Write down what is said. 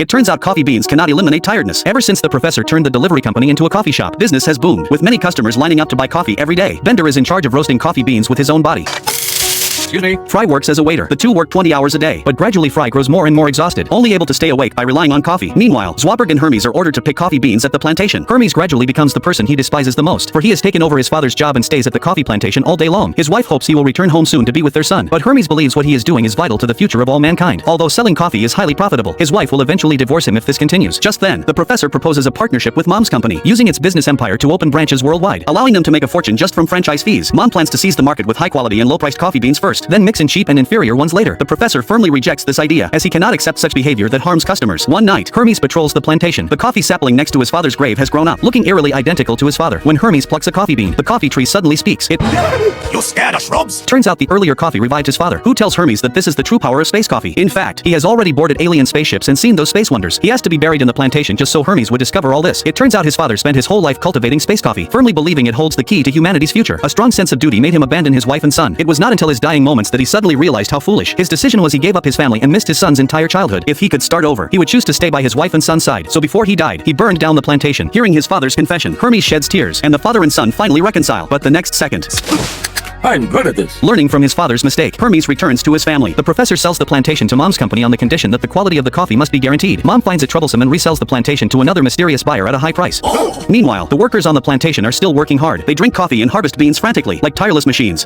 It turns out coffee beans cannot eliminate tiredness. Ever since the professor turned the delivery company into a coffee shop, business has boomed, with many customers lining up to buy coffee every day. Bender is in charge of roasting coffee beans with his own body. Excuse me. Fry works as a waiter. The two work 20 hours a day, but gradually Fry grows more and more exhausted, only able to stay awake by relying on coffee. Meanwhile, Zwabberg and Hermes are ordered to pick coffee beans at the plantation. Hermes gradually becomes the person he despises the most, for he has taken over his father's job and stays at the coffee plantation all day long. His wife hopes he will return home soon to be with their son, but Hermes believes what he is doing is vital to the future of all mankind. Although selling coffee is highly profitable, his wife will eventually divorce him if this continues. Just then, the professor proposes a partnership with Mom's company, using its business empire to open branches worldwide, allowing them to make a fortune just from franchise fees. Mom plans to seize the market with high-quality and low-priced coffee beans first, then mix in cheap and inferior ones later. The professor firmly rejects this idea, as he cannot accept such behavior that harms customers. One night, Hermes patrols the plantation. The coffee sapling next to his father's grave has grown up, looking eerily identical to his father. When Hermes plucks a coffee bean, the coffee tree suddenly speaks. You scared of shrubs? Turns out the earlier coffee revived his father, who tells Hermes that this is the true power of space coffee. In fact, he has already boarded alien spaceships and seen those space wonders. He has to be buried in the plantation just so Hermes would discover all this. It turns out his father spent his whole life cultivating space coffee, firmly believing it holds the key to humanity's future. A strong sense of duty made him abandon his wife and son. It was not until his dying moments that he suddenly realized how foolish his decision was. He gave up his family and missed his son's entire childhood. If he could start over, he would choose to stay by his wife and son's side. So before he died, he burned down the plantation. Hearing his father's confession, Hermes sheds tears, and the father and son finally reconcile. But the next second, I'm good at this. learning from his father's mistake, Hermes returns to his family. The professor sells the plantation to Mom's company on the condition that the quality of the coffee must be guaranteed. Mom finds it troublesome and resells the plantation to another mysterious buyer at a high price. Meanwhile, the workers on the plantation are still working hard. They drink coffee and harvest beans frantically, like tireless machines.